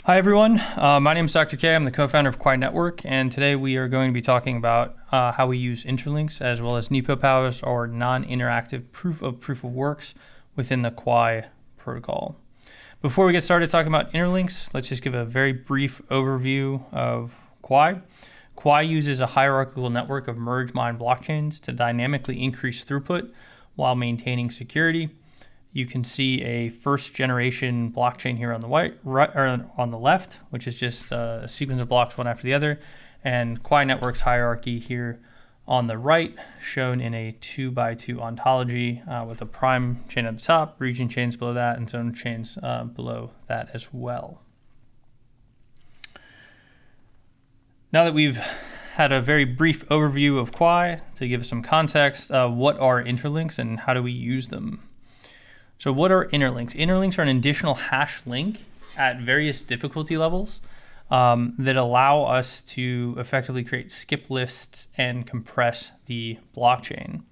Hi everyone, my name is Dr. K. I'm the co-founder of Quai Network, and today we are going to be talking about how we use interlinks as well as NeoPoW or non-interactive proof of works within the Quai protocol. Before we get started talking about interlinks, let's just give a very brief overview of Quai. Quai uses a hierarchical network of merge-mined blockchains to dynamically increase throughput while maintaining security. You can see a first generation blockchain here on the left, which is just a sequence of blocks one after the other, and Quai Network's hierarchy here on the right, shown in a 2x2 ontology with a prime chain at the top, region chains below that, and zone chains below that as well. Now that we've had a very brief overview of Quai, to give some context, what are interlinks and how do we use them? So what are interlinks? Interlinks are an additional hash link at various difficulty levels that allow us to effectively create skip lists and compress the blockchain.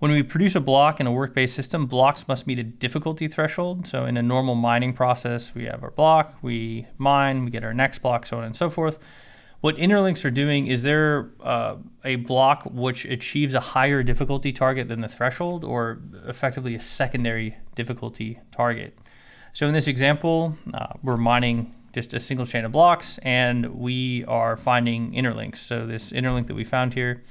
When we produce a block in a work-based system, blocks must meet a difficulty threshold. So in a normal mining process, we have our block, we mine, we get our next block, so on and so forth. What interlinks are doing is they're a block which achieves a higher difficulty target than the threshold, or effectively a secondary difficulty target. So in this example, we're mining just a single chain of blocks and we are finding interlinks. So this interlink that we found here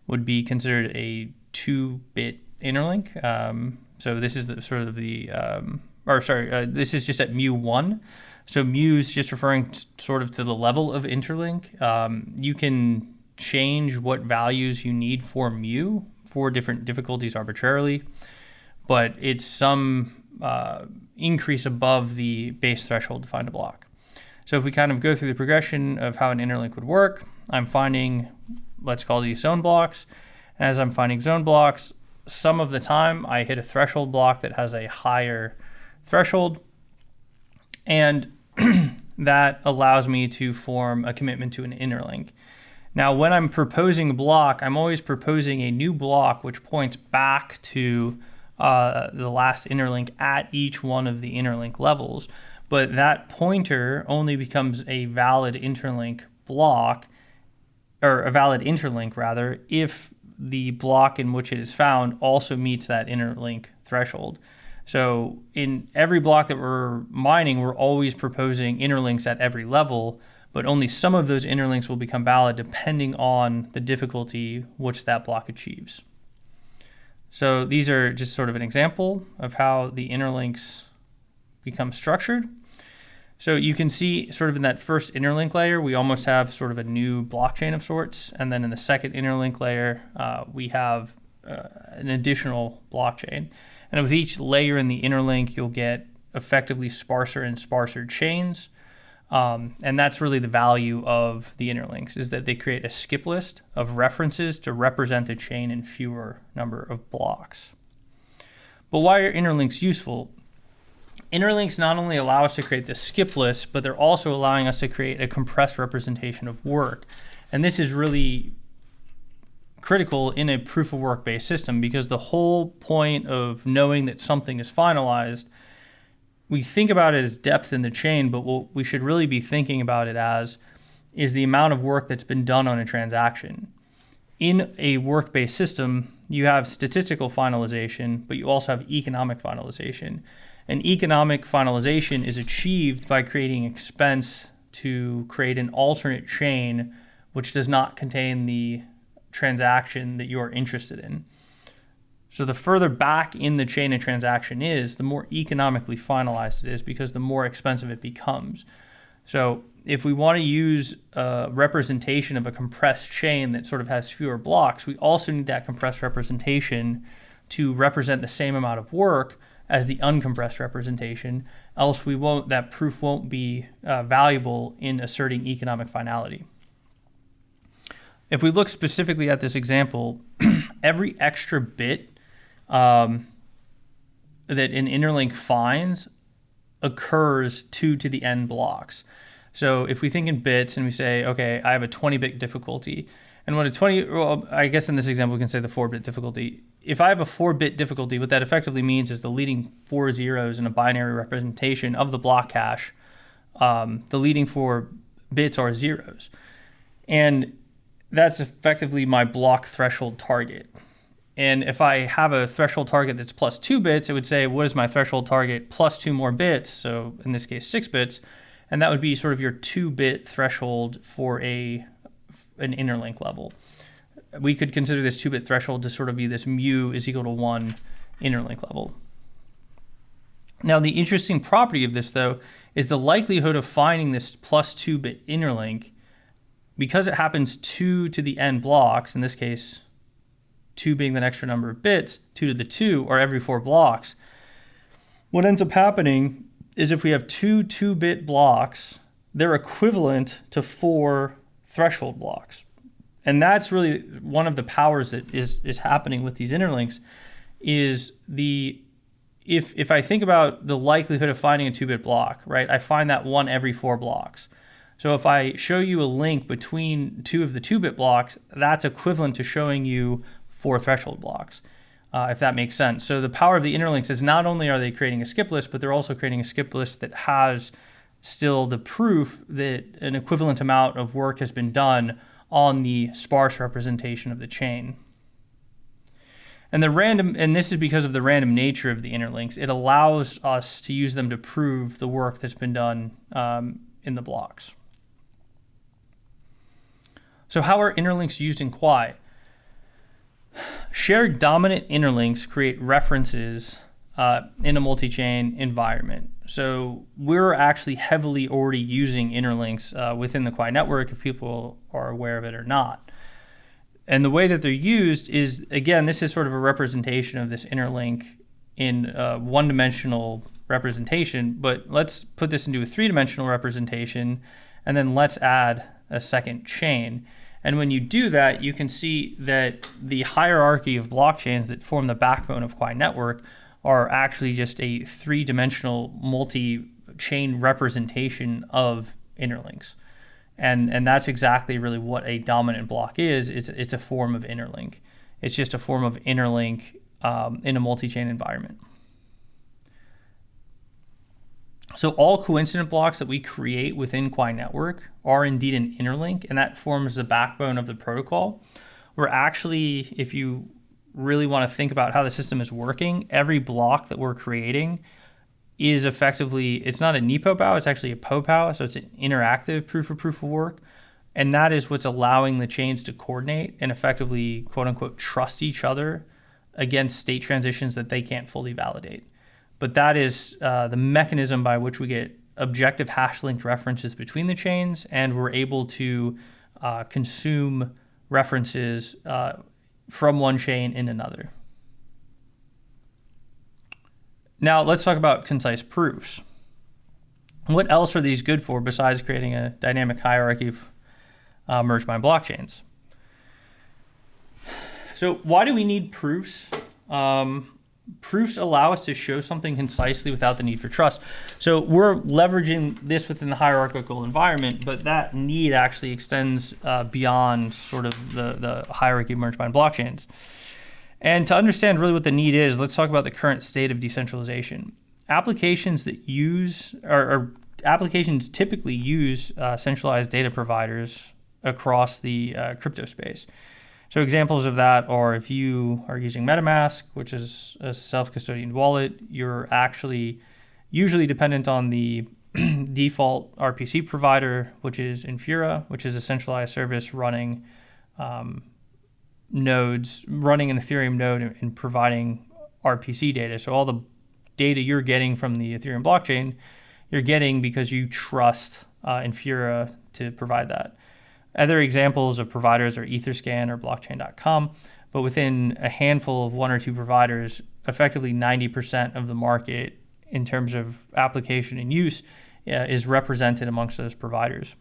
would be considered a 2-bit interlink. So this is this is just at mu1. So mu is just referring sort of to the level of interlink. You can change what values you need for mu for different difficulties arbitrarily, but it's some increase above the base threshold to find a block. So if we kind of go through the progression of how an interlink would work, I'm finding, let's call these zone blocks. As I'm finding zone blocks, some of the time I hit a threshold block that has a higher threshold, and that allows me to form a commitment to an interlink. Now, when I'm proposing a block, I'm always proposing a new block which points back to the last interlink at each one of the interlink levels. But that pointer only becomes a valid interlink block, or a valid interlink rather, if the block in which it is found also meets that interlink threshold. So in every block that we're mining, we're always proposing interlinks at every level, but only some of those interlinks will become valid depending on the difficulty which that block achieves. So these are just sort of an example of how the interlinks become structured. So you can see sort of in that first interlink layer, we almost have sort of a new blockchain of sorts. And then in the second interlink layer, we have an additional blockchain. And with each layer in the interlink, you'll get effectively sparser and sparser chains. And that's really the value of the interlinks, is that they create a skip list of references to represent a chain in fewer number of blocks. But why are interlinks useful? Interlinks not only allow us to create the skip list, but they're also allowing us to create a compressed representation of work. And this is really critical in a proof of work based system, because the whole point of knowing that something is finalized, we think about it as depth in the chain, but what we should really be thinking about it as is the amount of work that's been done on a transaction. In a work-based system, you have statistical finalization, but you also have economic finalization. And economic finalization is achieved by creating expense to create an alternate chain which does not contain the transaction that you are interested in. So the further back in the chain a transaction is, the more economically finalized it is, because the more expensive it becomes. So if we want to use a representation of a compressed chain that sort of has fewer blocks, we also need that compressed representation to represent the same amount of work as the uncompressed representation, else that proof won't be valuable in asserting economic finality. If we look specifically at this example, every extra bit that an interlink finds occurs 2 to the n blocks. So if we think in bits and we say, okay, I have a 20-bit difficulty, and what I guess in this example we can say the 4-bit difficulty. If I have a 4-bit difficulty, what that effectively means is the leading 4 zeros in a binary representation of the block hash The leading 4 bits are zeros. And that's effectively my block threshold target. And if I have a threshold target that's plus 2 bits, it would say, what is my threshold target plus 2 more bits? So in this case, 6 bits. And that would be sort of your 2-bit threshold for an interlink level. We could consider this 2-bit threshold to sort of be this mu is equal to 1 interlink level. Now, the interesting property of this, though, is the likelihood of finding this plus 2-bit interlink, because it happens 2 to the n blocks, in this case, 2 being the extra number of bits, 2 to the 2, or every 4 blocks. What ends up happening is if we have 2 2-bit blocks, they're equivalent to 4 threshold blocks. And that's really one of the powers that is happening with these interlinks is if I think about the likelihood of finding a 2-bit block, right, I find that 1 every 4 blocks. So if I show you a link between 2 of the 2-bit blocks, that's equivalent to showing you 4 threshold blocks, if that makes sense. So the power of the interlinks is not only are they creating a skip list, but they're also creating a skip list that has still the proof that an equivalent amount of work has been done on the sparse representation of the chain. And this is because of the random nature of the interlinks. It allows us to use them to prove the work that's been done in the blocks. So how are interlinks used in Quai? Shared dominant interlinks create references in a multi-chain environment. So we're actually heavily already using interlinks within the Quai network, if people are aware of it or not. And the way that they're used is, again, this is sort of a representation of this interlink in one-dimensional representation, but let's put this into a 3-dimensional representation, and then let's add a second chain. And when you do that, you can see that the hierarchy of blockchains that form the backbone of Quai Network are actually just a 3-dimensional multi-chain representation of interlinks. And that's exactly really what a dominant block is. It's a form of interlink. It's just a form of interlink in a multi-chain environment. So all coincident blocks that we create within Quai Network are indeed an interlink, and that forms the backbone of the protocol. We're actually, if you really want to think about how the system is working, every block that we're creating is effectively, it's not a NeoPoW, it's actually a PoW, so it's an interactive proof of work. And that is what's allowing the chains to coordinate and effectively, quote unquote, trust each other against state transitions that they can't fully validate. But that is the mechanism by which we get objective hash-linked references between the chains, and we're able to consume references from one chain in another. Now, let's talk about concise proofs. What else are these good for besides creating a dynamic hierarchy of merge-bind blockchains? So why do we need proofs? Proofs allow us to show something concisely without the need for trust. So we're leveraging this within the hierarchical environment, but that need actually extends beyond sort of the hierarchy of merge-bind blockchains. And to understand really what the need is, let's talk about the current state of decentralization. Applications that use, or applications typically use centralized data providers across the crypto space. So examples of that are if you are using MetaMask, which is a self-custodian wallet, you're actually usually dependent on the default RPC provider, which is Infura, which is a centralized service running nodes, running an Ethereum node and providing RPC data. So all the data you're getting from the Ethereum blockchain, you're getting because you trust Infura to provide that. Other examples of providers are Etherscan or blockchain.com, but within a handful of 1 or 2 providers, effectively 90% of the market in terms of application and use is represented amongst those providers.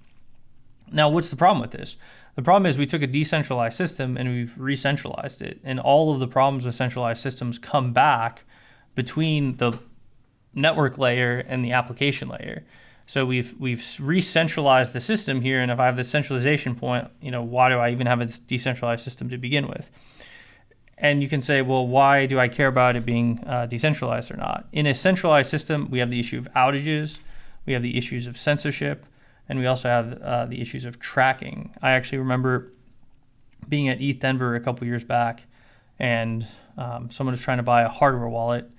Now, what's the problem with this? The problem is we took a decentralized system and we've re-centralized it, and all of the problems with centralized systems come back between the network layer and the application layer. So we've re-centralized the system here, and if I have this centralization point, why do I even have a decentralized system to begin with? And you can say, well, why do I care about it being decentralized or not? In a centralized system, we have the issue of outages, We have the issues of censorship, and we also have the issues of tracking. I actually remember being at ETH Denver a couple years back, and someone was trying to buy a hardware wallet,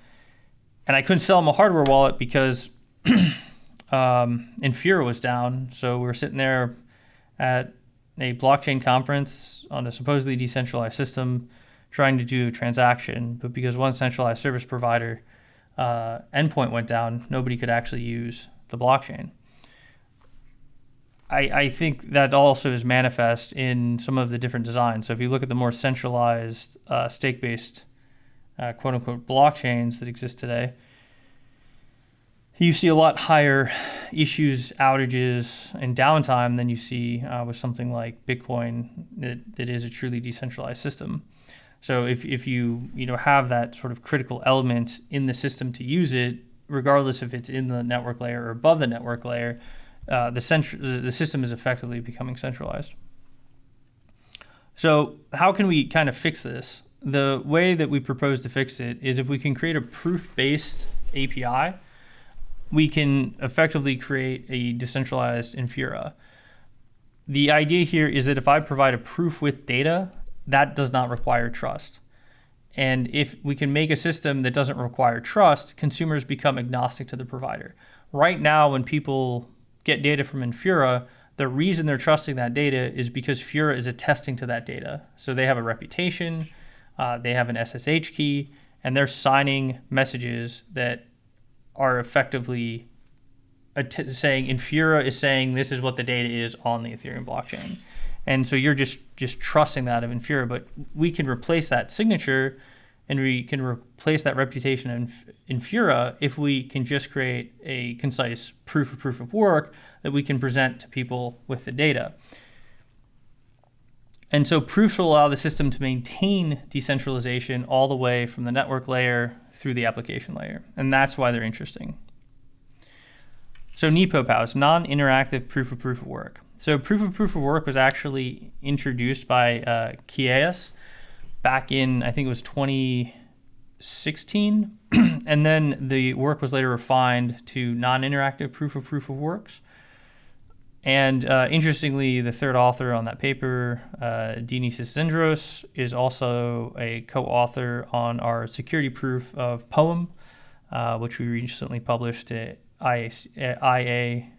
and I couldn't sell them a hardware wallet because Infura was down. So we were sitting there at a blockchain conference on a supposedly decentralized system trying to do a transaction, but because one centralized service provider endpoint went down, nobody could actually use the blockchain. I think that also is manifest in some of the different designs. So if you look at the more centralized stake-based quote-unquote blockchains that exist today, you see a lot higher issues, outages, and downtime than you see with something like Bitcoin that is a truly decentralized system. So if you have that sort of critical element in the system to use it, regardless if it's in the network layer or above the network layer, the system is effectively becoming centralized. So how can we kind of fix this? The way that we propose to fix it is if we can create a proof-based API, we can effectively create a decentralized Infura. The idea here is that if I provide a proof with data, that does not require trust. And if we can make a system that doesn't require trust, consumers become agnostic to the provider. Right now, when people get data from Infura, the reason they're trusting that data is because Fura is attesting to that data. So they have a reputation, they have an SSH key, and they're signing messages that are effectively saying Infura is saying this is what the data is on the Ethereum blockchain. And so you're just trusting that of Infura, but we can replace that signature and we can replace that reputation in Infura if we can just create a concise proof of work that we can present to people with the data. And so proofs will allow the system to maintain decentralization all the way from the network layer through the application layer. And that's why they're interesting. So NeoPoW is non-interactive proof of work. So proof of work was actually introduced by Quai back in, I think it was 2016. And then the work was later refined to non-interactive proof of works. And interestingly, the third author on that paper, Dionysius Zindros, is also a co-author on our security proof of Poem, which we recently published at IACR.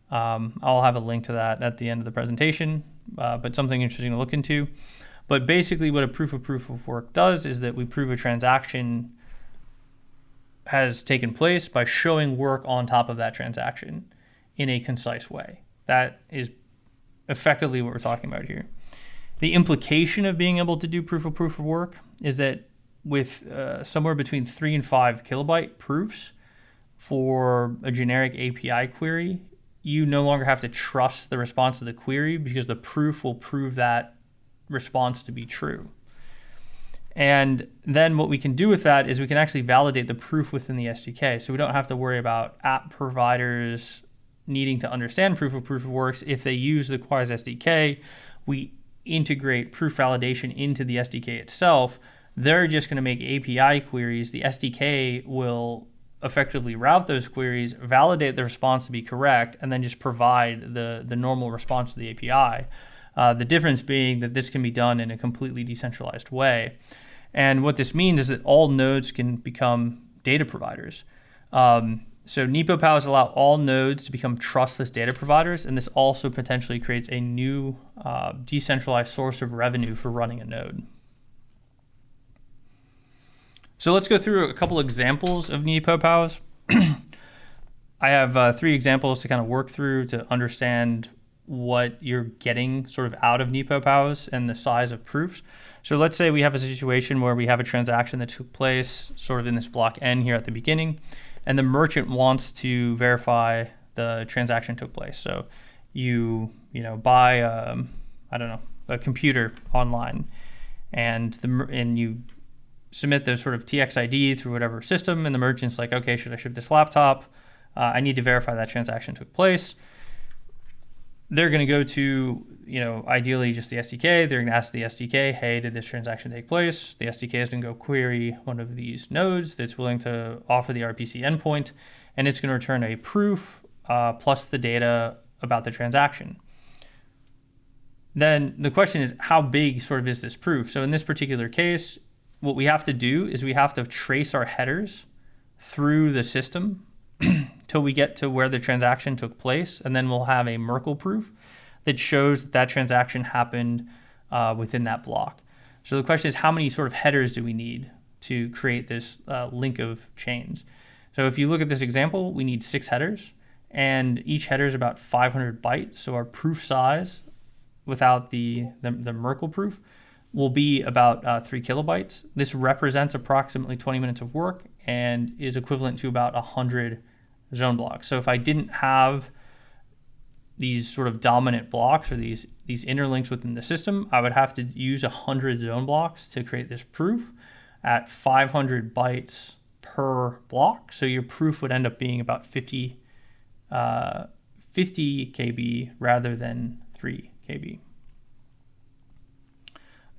I'll have a link to that at the end of the presentation, but something interesting to look into. But basically what a proof of work does is that we prove a transaction has taken place by showing work on top of that transaction in a concise way. That is effectively what we're talking about here. The implication of being able to do proof of work is that with somewhere between 3 and 5 kilobyte proofs for a generic API query, you no longer have to trust the response of the query because the proof will prove that response to be true. And then what we can do with that is we can actually validate the proof within the SDK. So we don't have to worry about app providers needing to understand proof of works. If they use the Quai's SDK, we integrate proof validation into the SDK itself. They're just going to make API queries. The SDK will effectively route those queries, validate the response to be correct, and then just provide the normal response to the API. The difference being that this can be done in a completely decentralized way. And what this means is that all nodes can become data providers. So NeoPoWs allow all nodes to become trustless data providers, and this also potentially creates a new decentralized source of revenue for running a node. So let's go through a couple examples of NeoPoWs. I have 3 examples to kind of work through to understand what you're getting sort of out of NeoPoWs and the size of proofs. So let's say we have a situation where we have a transaction that took place sort of in this block N here at the beginning, and the merchant wants to verify the transaction took place. So you buy a computer online, and you submit the sort of TXID through whatever system, and the merchant's like, okay, should I ship this laptop? I need to verify that transaction took place. They're going to go to, ideally just the SDK. They're going to ask the SDK, hey, did this transaction take place? The SDK is going to go query one of these nodes that's willing to offer the RPC endpoint, and it's going to return a proof plus the data about the transaction. Then the question is, how big sort of is this proof? So in this particular case, what we have to do is we have to trace our headers through the system till we get to where the transaction took place, and then we'll have a Merkle proof that shows that that transaction happened within that block. So the question is, how many sort of headers do we need to create this link of chains? So if you look at this example, we need 6 headers, and each header is about 500 bytes. So our proof size without the Merkle proof will be about 3 kilobytes. This represents approximately 20 minutes of work and is equivalent to about 100 zone blocks. So if I didn't have these sort of dominant blocks or these interlinks within the system, I would have to use 100 zone blocks to create this proof at 500 bytes per block. So your proof would end up being about 50 KB rather than 3 KB.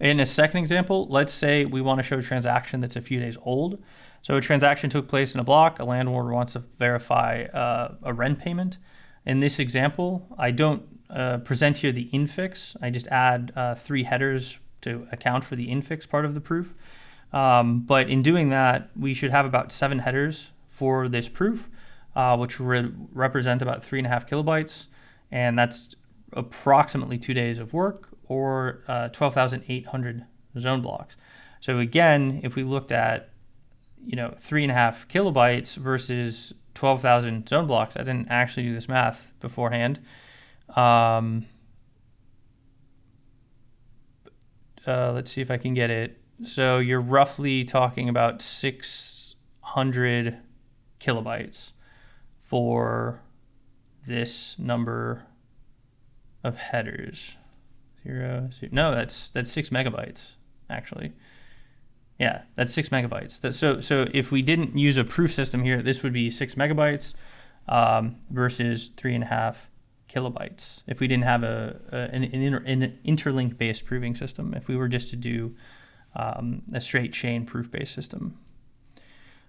In a second example, let's say we want to show a transaction that's a few days old. So a transaction took place in a block. A landlord wants to verify a rent payment. In this example, I don't present here the infix. I just add 3 headers to account for the infix part of the proof. But in doing that, we should have about 7 headers for this proof, which would represent about 3.5 kilobytes. And that's approximately 2 days of work, or 12,800 zone blocks. So again, if we looked at 3.5 kilobytes versus 12,000 zone blocks, I didn't actually do this math beforehand. Let's see if I can get it. So you're roughly talking about 600 kilobytes for this number of headers. No, that's 6 megabytes actually. Yeah, that's 6 megabytes. So if we didn't use a proof system here, this would be 6 megabytes versus 3.5 kilobytes. If we didn't have an interlink-based proving system, if we were just to do a straight chain proof-based system.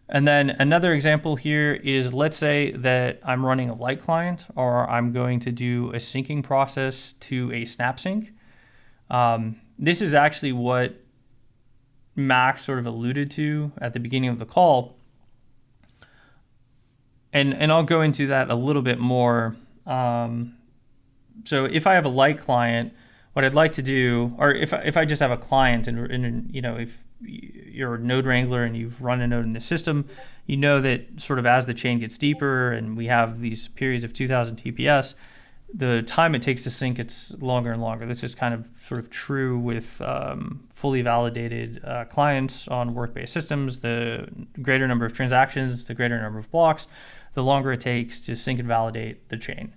And then another example here is, let's say that I'm running a light client, or I'm going to do a syncing process to a snap sync. This is actually what Max sort of alluded to at the beginning of the call. And I'll go into that a little bit more. So if I have a light client, what I'd like to do, or if I just have a client and if you're a node wrangler and you've run a node in the system, you know that sort of as the chain gets deeper and we have these periods of 2000 TPS, the time it takes to sync gets longer and longer. This is kind of sort of true with fully validated clients on work-based systems. The greater number of transactions, the greater number of blocks, the longer it takes to sync and validate the chain.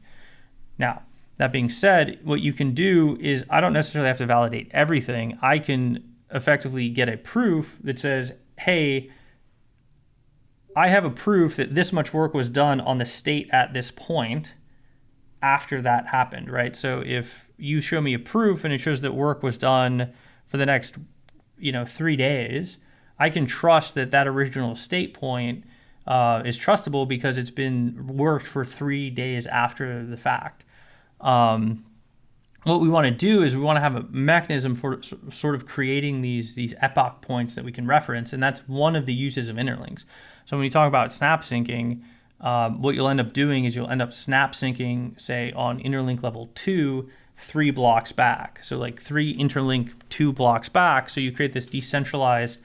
Now, that being said, what you can do is, I don't necessarily have to validate everything. I can effectively get a proof that says, hey, I have a proof that this much work was done on the state at this point after that happened, right? So if you show me a proof and it shows that work was done for the next 3 days, I can trust that that original state point is trustable because it's been worked for 3 days after the fact. What we want to do is we want to have a mechanism for sort of creating these epoch points that we can reference, and that's one of the uses of interlinks. So when you talk about snap syncing, what you'll end up doing is you'll end up snap syncing, say, on interlink level 2, 3 blocks back. So like 3 interlink 2 blocks back. So you create this decentralized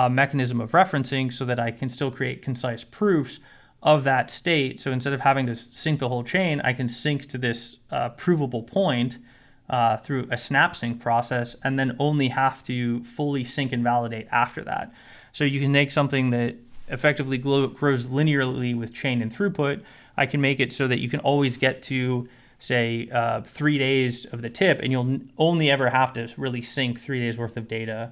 mechanism of referencing so that I can still create concise proofs of that state. So instead of having to sync the whole chain, I can sync to this provable point through a snap sync process, and then only have to fully sync and validate after that. So you can make something that effectively grows linearly with chain and throughput. I can make it so that you can always get to, say, 3 days of the tip, and you'll only ever have to really sync 3 days worth of data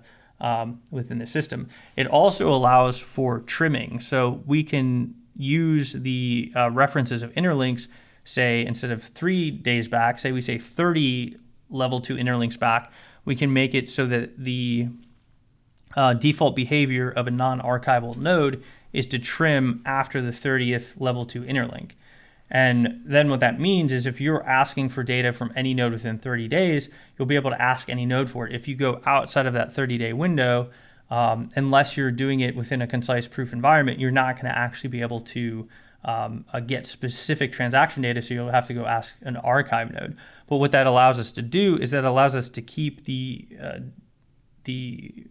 within the system. It also allows for trimming. So we can use the references of interlinks, say, instead of 3 days back, say we say 30 level 2 interlinks back, we can make it so that the default behavior of a non-archival node is to trim after the 30th level 2 interlink. And then what that means is if you're asking for data from any node within 30 days, you'll be able to ask any node for it. If you go outside of that 30-day window, unless you're doing it within a concise proof environment, you're not going to actually be able to get specific transaction data, so you'll have to go ask an archive node. But what that allows us to do is that allows us to keep the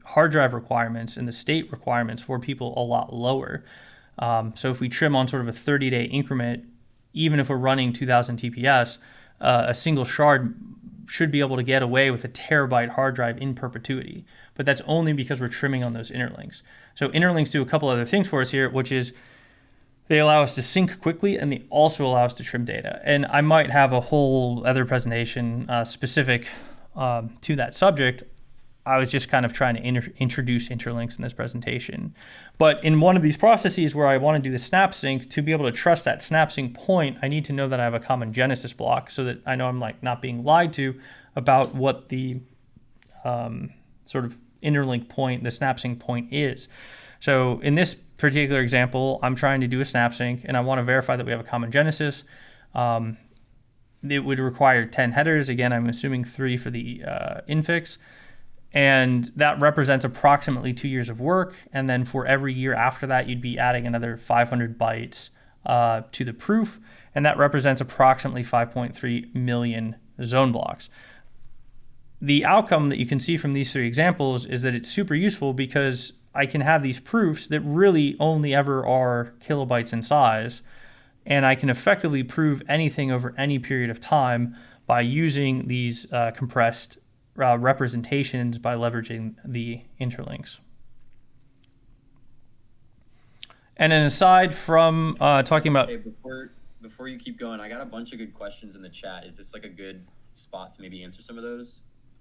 hard drive requirements and the state requirements for people a lot lower. So if we trim on sort of a 30-day increment, even if we're running 2000 TPS, a single shard should be able to get away with a terabyte hard drive in perpetuity. But that's only because we're trimming on those interlinks. So interlinks do a couple other things for us here, which is they allow us to sync quickly, and they also allow us to trim data. And I might have a whole other presentation specific to that subject. I was just kind of trying to introduce interlinks in this presentation. But in one of these processes where I want to do the snap sync, to be able to trust that snap sync point, I need to know that I have a common genesis block so that I know I'm like not being lied to about what the sort of interlink point, the snap sync point is. So in this particular example, I'm trying to do a snap sync and I want to verify that we have a common genesis. It would require 10 headers. Again, I'm assuming 3 for the infix. And that represents approximately 2 years of work. And then for every year after that, you'd be adding another 500 bytes to the proof. And that represents approximately 5.3 million zone blocks. The outcome that you can see from these 3 examples is that it's super useful because I can have these proofs that really only ever are kilobytes in size. And I can effectively prove anything over any period of time by using these compressed representations by leveraging the interlinks. And then aside from talking about... Hey, before you keep going, I got a bunch of good questions in the chat. Is this like a good spot to maybe answer some of those?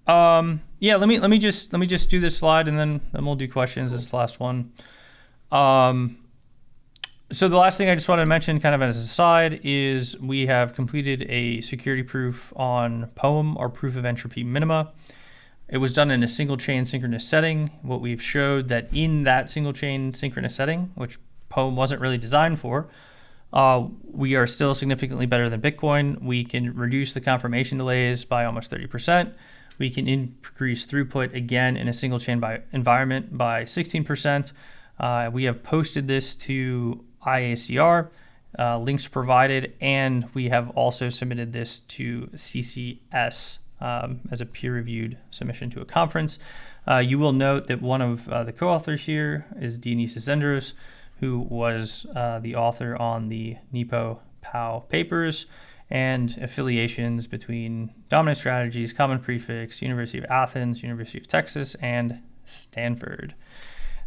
Yeah, let me just do this slide and then we'll do questions. Cool. This is the last one. So the last thing I just wanted to mention kind of as an aside is we have completed a security proof on POEM, or proof of entropy minima. It was done in a single chain synchronous setting. What we've showed that in that single chain synchronous setting, which POEM wasn't really designed for, we are still significantly better than Bitcoin. We can reduce the confirmation delays by almost 30%. We can increase throughput again in a single chain environment by 16%. We have posted this to IACR, links provided, and we have also submitted this to CCS as a peer-reviewed submission to a conference. You will note that one of the co-authors here is Dionysius Zendros, who was the author on the NeoPoW papers and affiliations between Dominant Strategies, Common Prefix, University of Athens, University of Texas, and Stanford.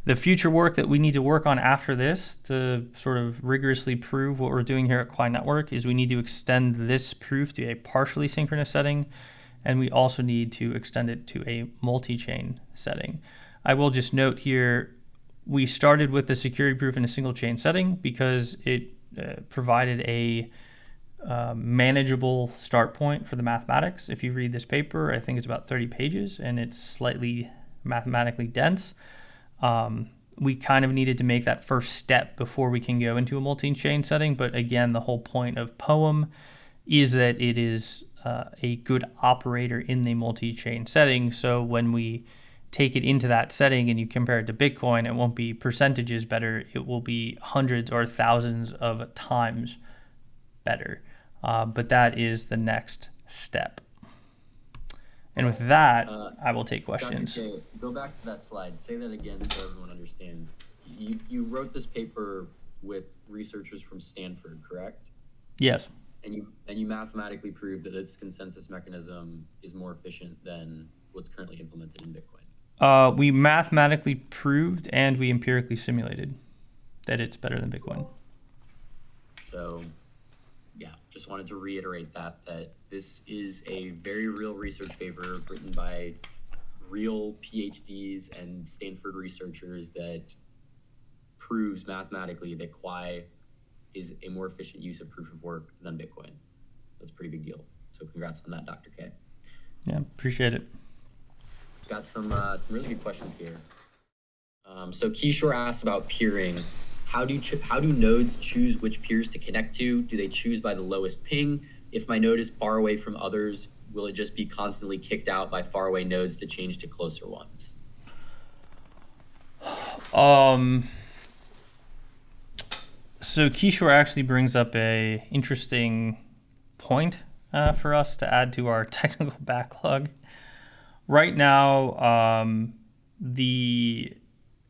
The future work that we need to work on after this to sort of rigorously prove what we're doing here at Quai Network is we need to extend this proof to a partially synchronous setting, and we also need to extend it to a multi-chain setting. I will just note here, we started with the security proof in a single chain setting because it provided a manageable start point for the mathematics. If you read this paper, I think it's about 30 pages and it's slightly mathematically dense. We kind of needed to make that first step before we can go into a multi-chain setting. But again, the whole point of POEM is that it is a good operator in the multi-chain setting. So when we take it into that setting and you compare it to Bitcoin, it won't be percentages better. It will be hundreds or thousands of times better. But that is the next step. And with that, I will take questions. Dr. K, go back to that slide. Say that again so everyone understands. You wrote this paper with researchers from Stanford, correct? Yes. And you mathematically proved that this consensus mechanism is more efficient than what's currently implemented in Bitcoin. We mathematically proved and we empirically simulated that it's better than Bitcoin. So, yeah, just wanted to reiterate that this is a very real research paper written by real PhDs and Stanford researchers that proves mathematically that Quai is a more efficient use of proof of work than Bitcoin. That's a pretty big deal. So congrats on that, Dr. K. Yeah, appreciate it. Got some really good questions here. So Kishore asked about peering. how do nodes choose which peers to connect to? Do they choose by the lowest ping? If my node is far away from others, will it just be constantly kicked out by faraway nodes to change to closer ones? So Kishore actually brings up a interesting point for us to add to our technical backlog. Right now, the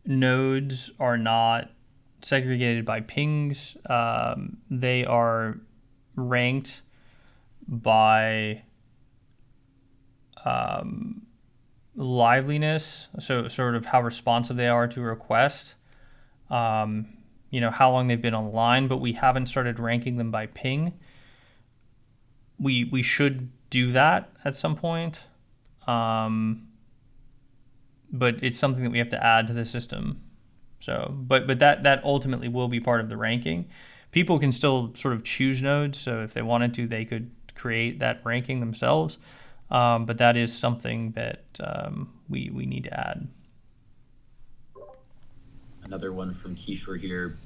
nodes are not segregated by pings. They are ranked by liveliness, so sort of how responsive they are to a request, how long they've been online, but we haven't started ranking them by ping. We should do that at some point, but it's something that we have to add to the system. So, but that ultimately will be part of the ranking. People can still sort of choose nodes, so if they wanted to, they could create that ranking themselves. But that is something that we need to add. Another one from Kishore here.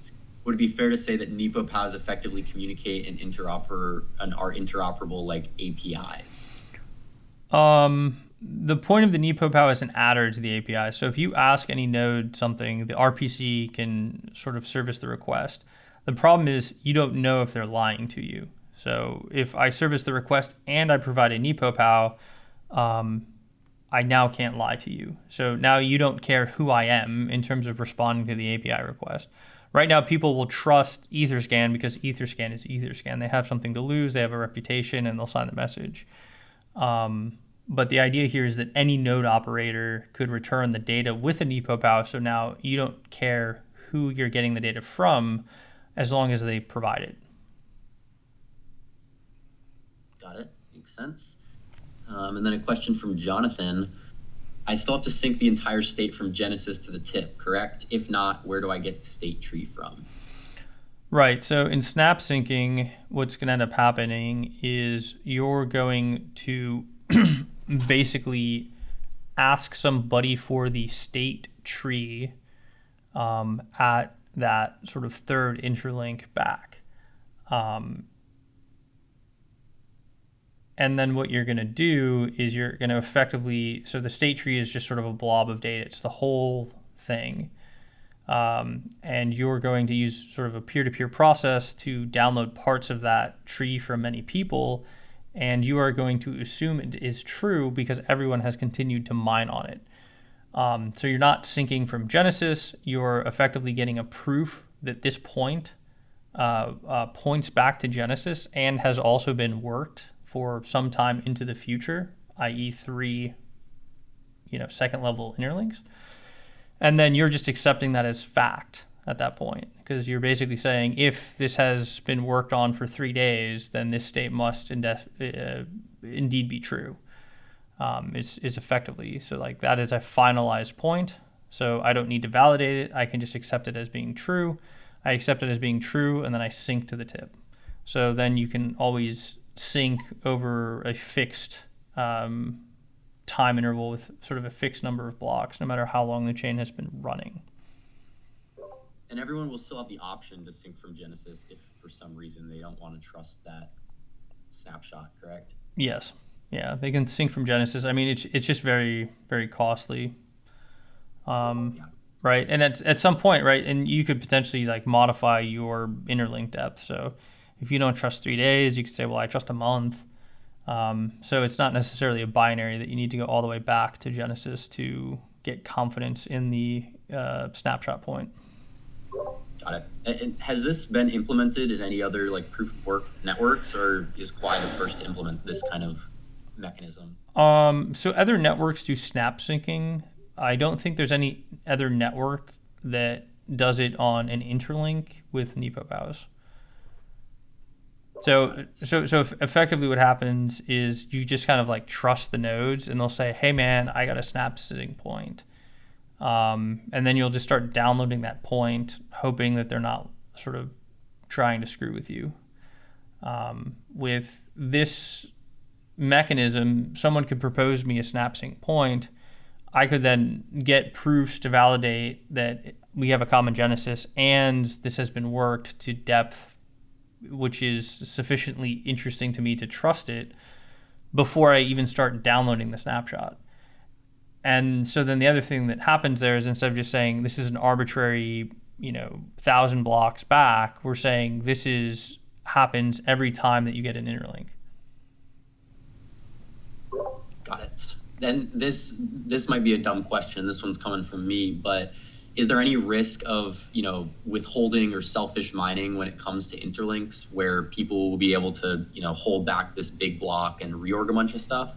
Would it be fair to say that NeoPoWs effectively communicate and are interoperable like APIs? The point of the NeoPoW is an adder to the API. So if you ask any node something, the RPC can sort of service the request. The problem is you don't know if they're lying to you. So if I service the request and I provide a NeoPoW, I now can't lie to you. So now you don't care who I am in terms of responding to the API request. Right now, people will trust Etherscan because Etherscan is Etherscan. They have something to lose, they have a reputation, and they'll sign the message. But the idea here is that any node operator could return the data with a NeoPoW, so now you don't care who you're getting the data from as long as they provide it. Got it. Makes sense. And then a question from Jonathan. I still have to sync the entire state from Genesis to the tip, correct? If not, where do I get the state tree from? Right. So in snap syncing, what's going to end up happening is you're going to basically ask somebody for the state tree at that sort of third interlink back. And then what you're going to do is you're going to effectively, so the state tree is just sort of a blob of data. It's the whole thing. And you're going to use sort of a peer-to-peer process to download parts of that tree from many people. And you are going to assume it is true because everyone has continued to mine on it. So you're not syncing from Genesis. You're effectively getting a proof that this point points back to Genesis and has also been worked for some time into the future, i.e. 3, second level interlinks. And then you're just accepting that as fact at that point, because you're basically saying if this has been worked on for 3 days, then this state must indeed be true. Is effectively, so like that is a finalized point. So I don't need to validate it. I can just accept it as being true. I accept it as being true, and then I sync to the tip. So then you can always sync over a fixed time interval with sort of a fixed number of blocks, no matter how long the chain has been running. And everyone will still have the option to sync from Genesis if for some reason they don't want to trust that snapshot, correct? Yes. Yeah, they can sync from Genesis. I mean, it's just very, very costly. Right? And at some point, right, and you could potentially like modify your interlink depth. So if you don't trust 3 days, you could say, well, I trust a month. So it's not necessarily a binary that you need to go all the way back to Genesis to get confidence in the snapshot point. Got it. And has this been implemented in any other like proof of work networks, or is Quai the first to implement this kind of mechanism? So other networks do snap syncing. I don't think there's any other network that does it on an interlink with NeoPoWs. So effectively what happens is you just kind of like trust the nodes, and they'll say, hey man, I got a snap sync point. And then you'll just start downloading that point, hoping that they're not sort of trying to screw with you. With this mechanism, someone could propose me a snap sync point. I could then get proofs to validate that we have a common genesis, and this has been worked to depth, which is sufficiently interesting to me to trust it before I even start downloading the snapshot. And so then the other thing that happens there is, instead of just saying this is an arbitrary, 1,000 blocks back, we're saying this happens every time that you get an interlink. Got it. Then this might be a dumb question. This one's coming from me, but is there any risk of, withholding or selfish mining when it comes to interlinks, where people will be able to, hold back this big block and reorg a bunch of stuff?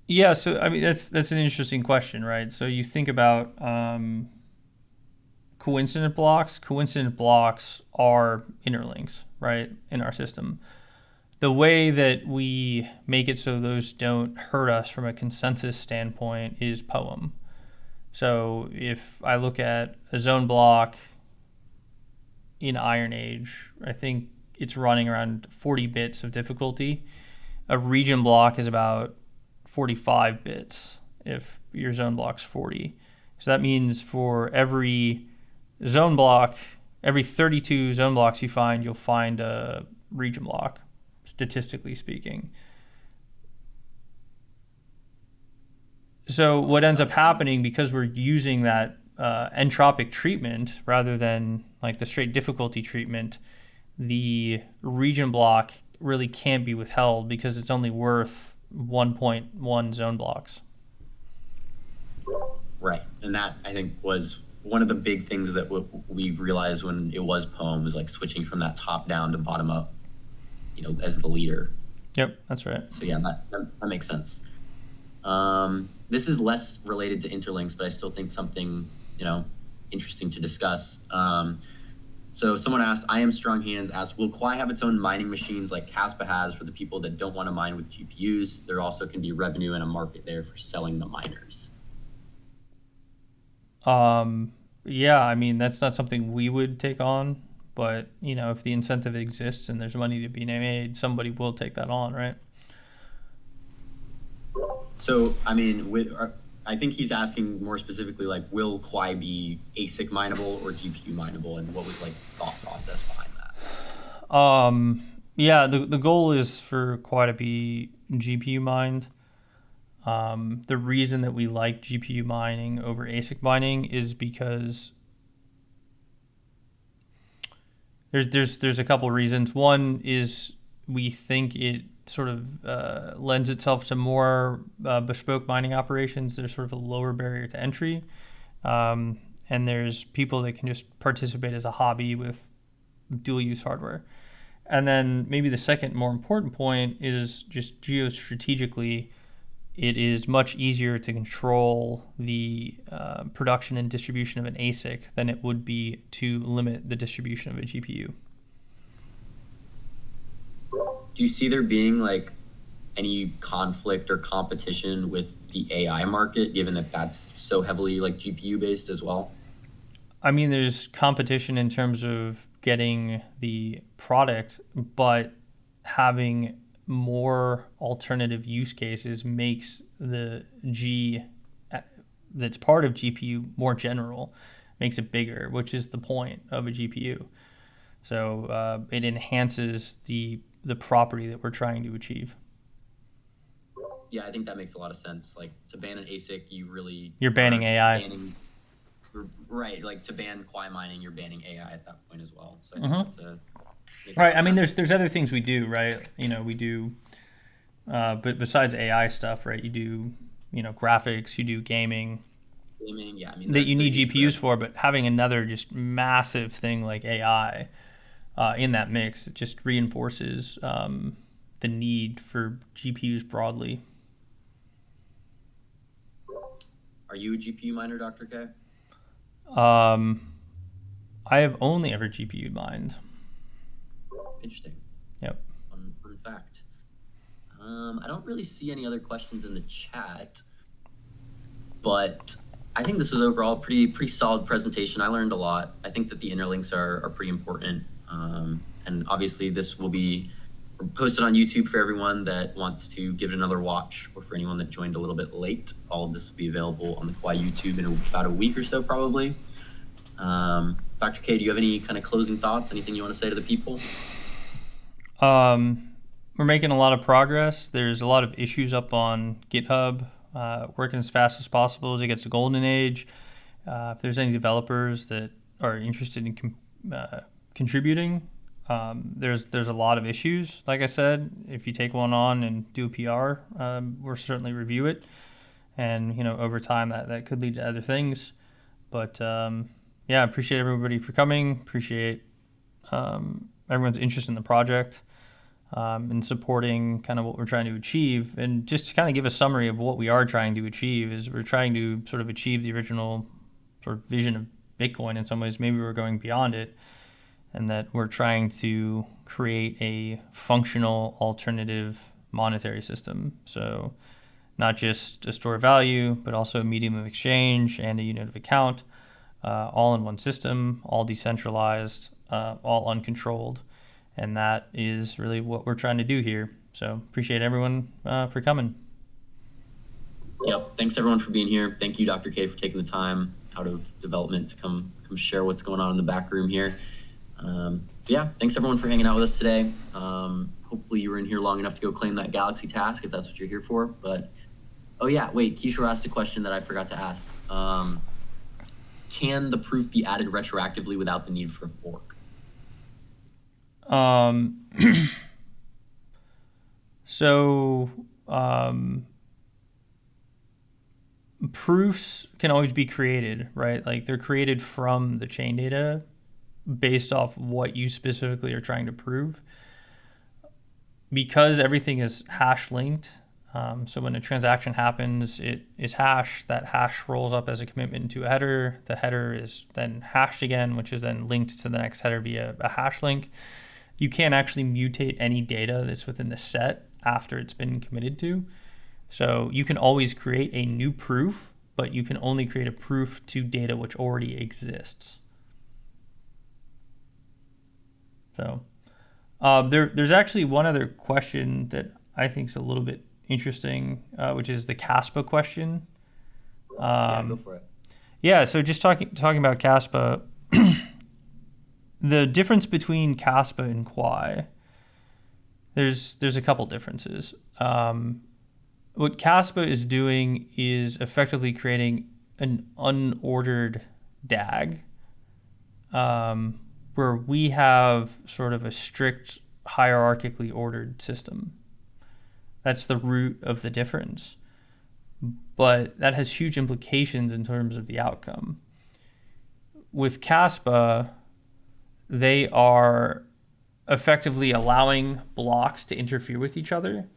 Yeah, so I mean that's an interesting question, right? So you think about coincident blocks. Coincident blocks are interlinks, right, in our system. The way that we make it so those don't hurt us from a consensus standpoint is POEM. So if I look at a zone block in Iron Age, I think it's running around 40 bits of difficulty. A region block is about 45 bits if your zone block's 40. So that means for every zone block, every 32 zone blocks you find, you'll find a region block, statistically speaking. So what ends up happening, because we're using that entropic treatment rather than like the straight difficulty treatment, the region block really can't be withheld because it's only worth 1.1 zone blocks. Right. And that, I think, was one of the big things that we've realized when it was POEM, was like switching from that top down to bottom up, as the leader. Yep, that's right. So yeah, that makes sense. This is less related to interlinks, but I still think something, interesting to discuss. So someone asked, I am Strong Hands asked, will Quai have its own mining machines like Caspa has for the people that don't want to mine with GPUs? There also can be revenue and a market there for selling the miners. Yeah, I mean, that's not something we would take on, but, if the incentive exists and there's money to be made, somebody will take that on, right? So, I mean, I think he's asking more specifically, like, will Quai be ASIC mineable or GPU mineable, and what was like thought process behind that? Yeah, the goal is for Quai to be GPU mined. The reason that we like GPU mining over ASIC mining is because there's a couple of reasons. One is we think it sort of lends itself to more bespoke mining operations. There's sort of a lower barrier to entry, and there's people that can just participate as a hobby with dual use hardware. And then maybe the second more important point is just geostrategically, it is much easier to control the production and distribution of an ASIC than it would be to limit the distribution of a GPU. Do you see there being like any conflict or competition with the AI market, given that that's so heavily like GPU based as well? I mean, there's competition in terms of getting the product, but having more alternative use cases makes the G that's part of GPU more general, makes it bigger, which is the point of a GPU. So it enhances the property that we're trying to achieve. Yeah, I think that makes a lot of sense. Like, to ban an ASIC, you're banning AI. Right, like to ban Quai mining, you're banning AI at that point as well. So I think that's right. I mean, there's other things we do, right? We do, but besides AI stuff, right? You do, graphics, you do gaming. Gaming, yeah. I mean, that you need GPUs for, but having another just massive thing like AI in that mix, it just reinforces the need for GPUs broadly. Are you a GPU miner, Dr. K? I have only ever GPU mined. Interesting. Yep. Fun fact. I don't really see any other questions in the chat, but I think this was overall a pretty solid presentation. I learned a lot. I think that the interlinks are pretty important, and obviously this will be posted on YouTube for everyone that wants to give it another watch, or for anyone that joined a little bit late. All of this will be available on the Quai YouTube in about a week or so, probably. Dr. K, do you have any kind of closing thoughts? Anything you want to say to the people? We're making a lot of progress. There's a lot of issues up on GitHub, working as fast as possible as it gets to golden age. If there's any developers that are interested in contributing, there's a lot of issues. Like I said, if you take one on and do a PR, we'll certainly review it. And, over time that could lead to other things. But, yeah, I appreciate everybody for coming. Appreciate everyone's interest in the project. And supporting kind of what we're trying to achieve. And just to kind of give a summary of what we are trying to achieve is we're trying to sort of achieve the original sort of vision of Bitcoin in some ways. Maybe we're going beyond it, and that we're trying to create a functional alternative monetary system. So not just a store of value, but also a medium of exchange and a unit of account, all in one system, all decentralized, all uncontrolled. And that is really what we're trying to do here. So appreciate everyone for coming. Yep. Thanks everyone for being here. Thank you, Dr. K, for taking the time out of development to come share what's going on in the back room here. Yeah, thanks everyone for hanging out with us today. Hopefully you were in here long enough to go claim that Galaxy task if that's what you're here for. But, oh yeah, wait, Kishore asked a question that I forgot to ask. Can the proof be added retroactively without the need for a fork? Proofs can always be created, right? Like they're created from the chain data based off what you specifically are trying to prove. Because everything is hash linked, so when a transaction happens, it is hashed. That hash rolls up as a commitment to a header. The header is then hashed again, which is then linked to the next header via a hash link. You can't actually mutate any data that's within the set after it's been committed to. So you can always create a new proof, but you can only create a proof to data which already exists. So there's actually one other question that I think is a little bit interesting, which is the CASPA question. Yeah, go for it. Yeah, so just talking about CASPA, the difference between CASPA and Quai, there's a couple differences. What CASPA is doing is effectively creating an unordered DAG, where we have sort of a strict hierarchically ordered system. That's the root of the difference. But that has huge implications in terms of the outcome. With CASPA, they are effectively allowing blocks to interfere with each other,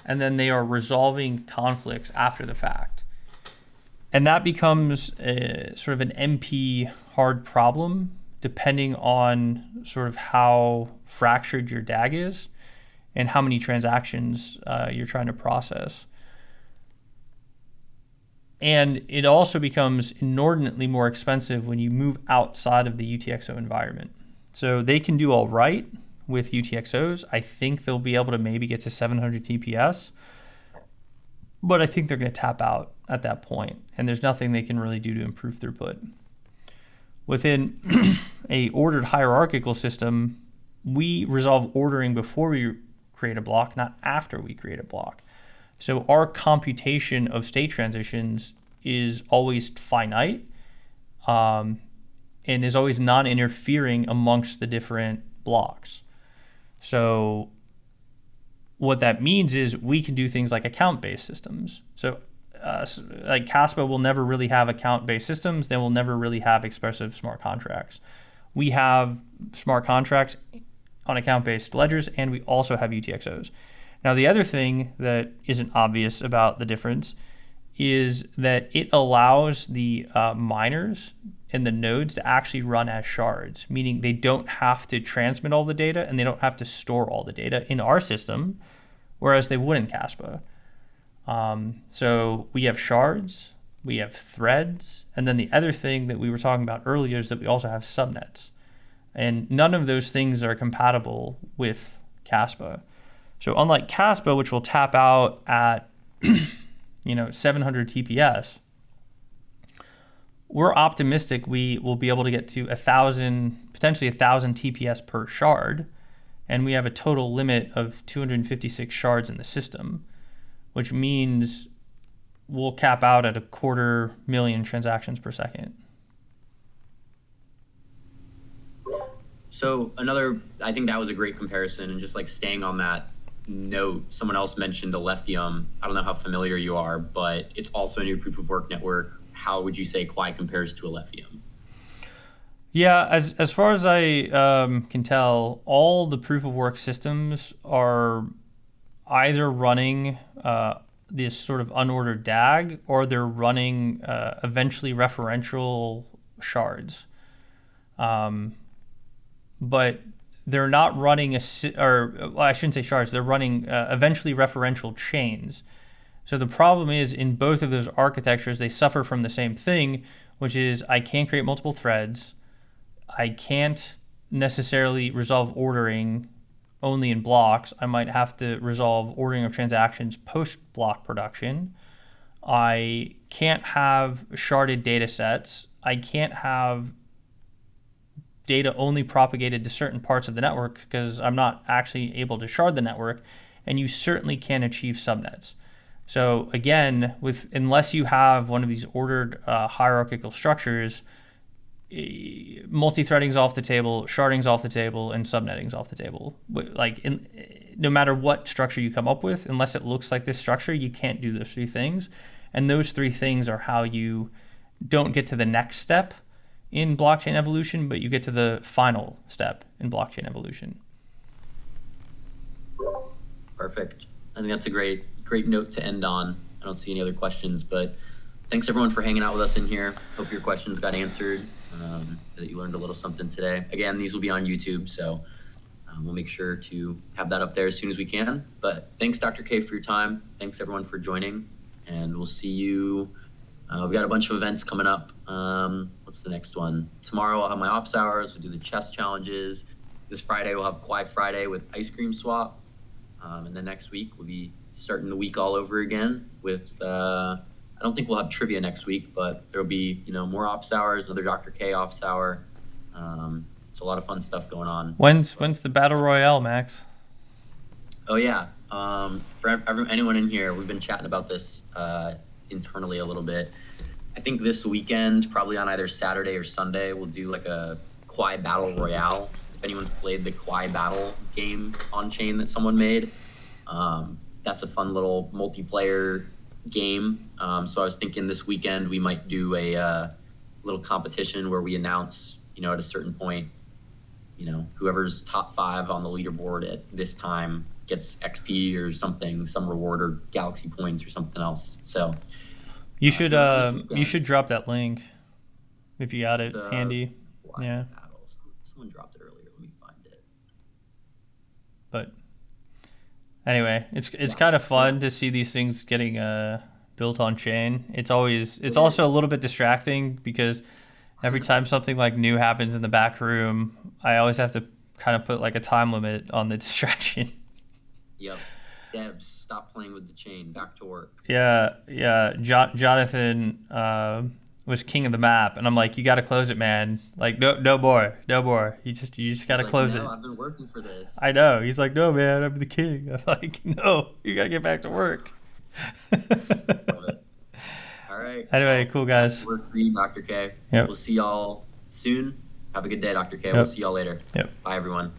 and then they are resolving conflicts after the fact. And that becomes sort of an MP hard problem depending on sort of how fractured your DAG is and how many transactions you're trying to process. And it also becomes inordinately more expensive when you move outside of the UTXO environment. So they can do all right with UTXOs. I think they'll be able to maybe get to 700 TPS, but I think they're going to tap out at that point, and there's nothing they can really do to improve throughput. Within a ordered hierarchical system, we resolve ordering before we create a block, not after we create a block. So our computation of state transitions is always finite, and is always non-interfering amongst the different blocks. So what that means is we can do things like account-based systems. So like CASPA will never really have account-based systems. They will never really have expressive smart contracts. We have smart contracts on account-based ledgers, and we also have UTXOs. Now, the other thing that isn't obvious about the difference is that it allows the miners and the nodes to actually run as shards, meaning they don't have to transmit all the data and they don't have to store all the data in our system, whereas they would in CASPA. So we have shards, we have threads, and then the other thing that we were talking about earlier is that we also have subnets. And none of those things are compatible with CASPA. So unlike Caspa, which will tap out at 700 TPS, we're optimistic we will be able to get to 1,000, potentially 1,000 TPS per shard, and we have a total limit of 256 shards in the system, which means we'll cap out at 250,000 transactions per second. So I think that was a great comparison, and just like staying on that note, someone else mentioned ethereum. I don't know how familiar you are, but it's also a new proof of work network. How would you say Quai compares to ethereum? Yeah, as far as I can tell, all the proof of work systems are either running this sort of unordered DAG, or they're running eventually referential shards. But they're not running I shouldn't say shards, they're running eventually referential chains. So the problem is, in both of those architectures, they suffer from the same thing, which is I can't create multiple threads. I can't necessarily resolve ordering only in blocks. I might have to resolve ordering of transactions post-block production. I can't have sharded data sets. I can't have data only propagated to certain parts of the network because I'm not actually able to shard the network, and you certainly can't achieve subnets. So again, unless you have one of these ordered hierarchical structures, multi-threading's off the table, sharding's off the table, and subnetting's off the table. No matter what structure you come up with, unless it looks like this structure, you can't do those three things. And those three things are how you don't get to the next step in blockchain evolution, but you get to the final step in blockchain evolution. Perfect. I think that's a great note to end on. I don't see any other questions, but thanks everyone for hanging out with us in here. Hope your questions got answered, that you learned a little something today. Again, these will be on YouTube, so we'll make sure to have that up there as soon as we can. But thanks, Dr. K, for your time. Thanks everyone for joining, and we'll see you. We've got a bunch of events coming up. What's the next one? Tomorrow I'll have my ops hours. We'll do the chess challenges. This Friday we'll have Quai Friday with ice cream swap. And then next week we'll be starting the week all over again with, I don't think we'll have trivia next week, but there'll be, more ops hours, another Dr. K ops hour. It's a lot of fun stuff going on. When's the Battle Royale, Max? Oh yeah. For anyone in here, we've been chatting about this internally a little bit. I think this weekend, probably on either Saturday or Sunday, we'll do like a Quai Battle Royale. If anyone's played the Quai Battle game on chain that someone made, that's a fun little multiplayer game. So I was thinking this weekend we might do a little competition where we announce, at a certain point, whoever's top 5 on the leaderboard at this time gets XP or something, some reward or galaxy points or something else. So you should drop that link if you got it handy. Yeah. Someone dropped it earlier. Let me find it. But anyway, it's kind of fun to see these things getting built on chain. It's also a little bit distracting because every time something like new happens in the back room, I always have to kind of put like a time limit on the distraction. Yep. Debs, stop playing with the chain. Back to work. Yeah. Jonathan was king of the map, and I'm like, you got to close it, man. Like, no more. You just got to close it. I've been working for this. I know. He's like, no, man, I'm the king. I'm like, no, you got to get back to work. Love it. All right. Anyway, cool, guys. Work for you, Dr. K. Yep. We'll see y'all soon. Have a good day, Dr. K. Yep. We'll see y'all later. Yep. Bye, everyone.